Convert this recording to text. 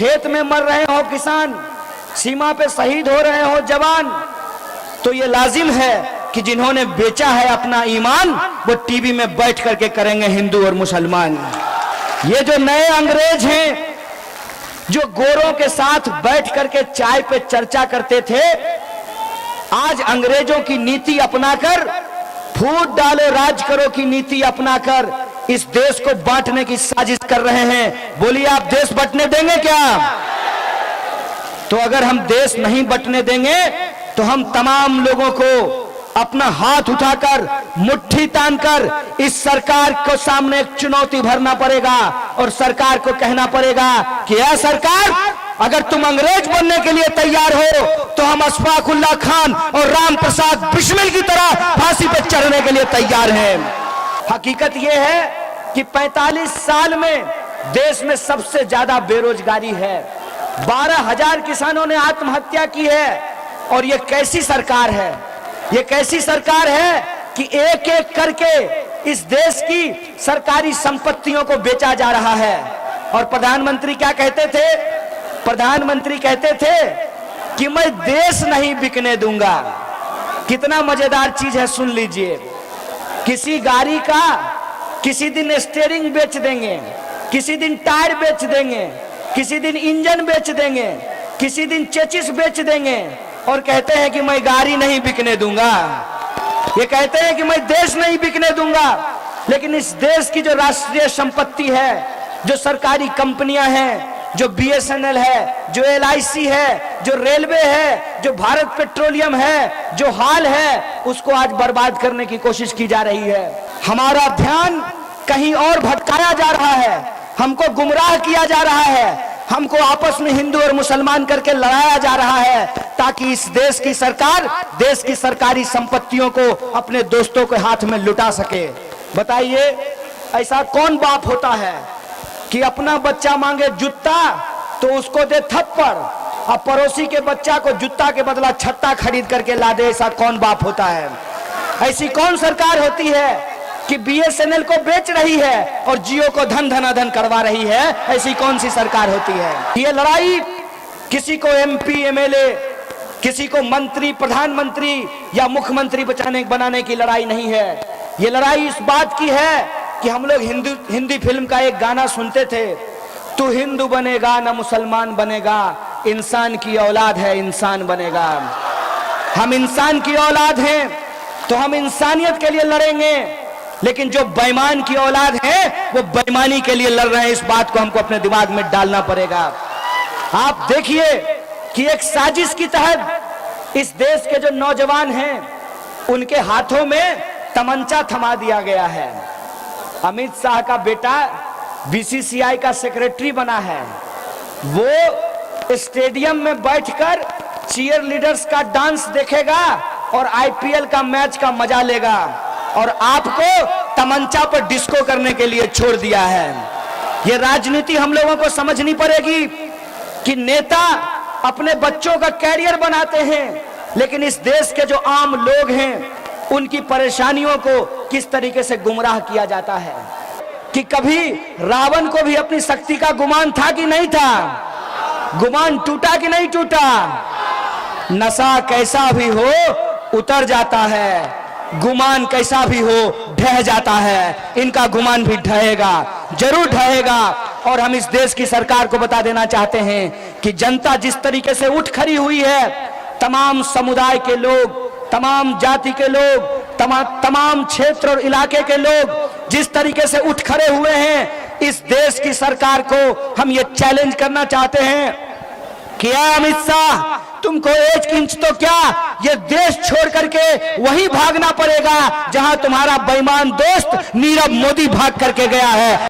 खेत में मर रहे हो किसान, सीमा पे शहीद हो रहे हो जवान, तो ये लाजिम है कि जिन्होंने बेचा है अपना ईमान वो टीवी में बैठ करके करेंगे हिंदू और मुसलमान। ये जो नए अंग्रेज हैं जो गोरों के साथ बैठ करके चाय पे चर्चा करते थे, आज अंग्रेजों की नीति अपनाकर, फूट डालो राज करो की नीति अपनाकर इस देश को बांटने की साजिश कर रहे हैं। बोलिए आप देश बंटने देंगे क्या? तो अगर हम देश नहीं बंटने देंगे तो हम तमाम लोगों को अपना हाथ उठाकर मुट्ठी तानकर इस सरकार को सामने एक चुनौती भरना पड़ेगा और सरकार को कहना पड़ेगा कि यह सरकार, अगर तुम अंग्रेज बनने के लिए तैयार हो तो हम अशफाकुल्लाह खान और राम प्रसाद बिस्मिल की तरह फांसी पर चढ़ने के लिए तैयार हैं। हकीकत यह है कि 45 साल में देश में सबसे ज्यादा बेरोजगारी है। 12,000 किसानों ने आत्महत्या की है। और ये कैसी सरकार है? ये कैसी सरकार है कि एक एक करके इस देश की सरकारी संपत्तियों को बेचा जा रहा है। और प्रधानमंत्री क्या कहते थे? प्रधानमंत्री कहते थे कि मैं देश नहीं बिकने दूंगा। कितना मजेदार चीज है, सुन लीजिए। किसी गाड़ी का किसी दिन स्टीयरिंग बेच देंगे, किसी दिन टायर बेच देंगे, किसी दिन इंजन बेच देंगे, किसी दिन चेचिस बेच देंगे और कहते हैं कि मैं गाड़ी नहीं बिकने दूंगा। ये कहते हैं कि मैं देश नहीं बिकने दूंगा। लेकिन इस देश की जो राष्ट्रीय संपत्ति है, जो सरकारी कंपनियां हैं, जो BSNL है, जो LIC है, जो रेलवे है, जो भारत पेट्रोलियम है, जो हाल है, उसको आज बर्बाद करने की कोशिश की जा रही है। हमारा ध्यान कहीं और भटकाया जा रहा है, हमको गुमराह किया जा रहा है, हमको आपस में हिंदू और मुसलमान करके लड़ाया जा रहा है ताकि इस देश की सरकार देश की सरकारी संपत्तियों को अपने दोस्तों के हाथ में लुटा सके। बताइए, ऐसा कौन बाप होता है कि अपना बच्चा मांगे जूता तो उसको दे थप्पड़, और पड़ोसी के बच्चा को जूता के बदला छत्ता खरीद करके ला दे? ऐसा कौन बाप होता है? ऐसी कौन सरकार होती है कि BSNL को बेच रही है और जियो को धन धनाधन करवा रही है? ऐसी कौन सी सरकार होती है? ये लड़ाई किसी को MP MLA, किसी को मंत्री प्रधानमंत्री या मुख्यमंत्री बनाने की लड़ाई नहीं है। ये लड़ाई इस बात की है कि हम लोग हिंदी फिल्म का एक गाना सुनते थे, तू हिंदू बनेगा ना मुसलमान बनेगा, इंसान की औलाद है इंसान बनेगा। हम इंसान की औलाद हैं तो हम इंसानियत के लिए लड़ेंगे, लेकिन जो बेईमान की औलाद है वो बेईमानी के लिए लड़ रहे हैं। इस बात को हमको अपने दिमाग में डालना पड़ेगा। आप देखिए कि एक साजिश की तहत इस देश के जो नौजवान हैं उनके हाथों में तमंचा थमा दिया गया है। अमित शाह का बेटा BCCI का सेक्रेटरी बना है, वो स्टेडियम में बैठकर चीयर लीडर्स का डांस देखेगा और IPL का मैच का मजा लेगा, और आपको तमंचा पर डिस्को करने के लिए छोड़ दिया है। ये राजनीति हम लोगों को समझनी पड़ेगी कि नेता अपने बच्चों का कैरियर बनाते हैं, लेकिन इस देश के जो आम लोग हैं उनकी परेशानियों को किस तरीके से गुमराह किया जाता है। कि कभी रावण को भी अपनी शक्ति का गुमान था कि नहीं था? गुमान टूटा कि नहीं टूटा? नशा कैसा भी हो उतर जाता है, गुमान कैसा भी हो ढह जाता है। इनका गुमान भी ढहेगा, जरूर ढहेगा। और हम इस देश की सरकार को बता देना चाहते हैं कि जनता जिस तरीके से उठ खड़ी हुई है, तमाम समुदाय के लोग, तमाम जाति के लोग, तमाम क्षेत्र और इलाके के लोग जिस तरीके से उठ खड़े हुए हैं, इस देश की सरकार को हम ये चैलेंज करना चाहते हैं कि अमित शाह, तुमको 1 इंच तो क्या ये देश छोड़ करके वहीं भागना पड़ेगा जहां तुम्हारा बेईमान दोस्त नीरव मोदी भाग करके गया है।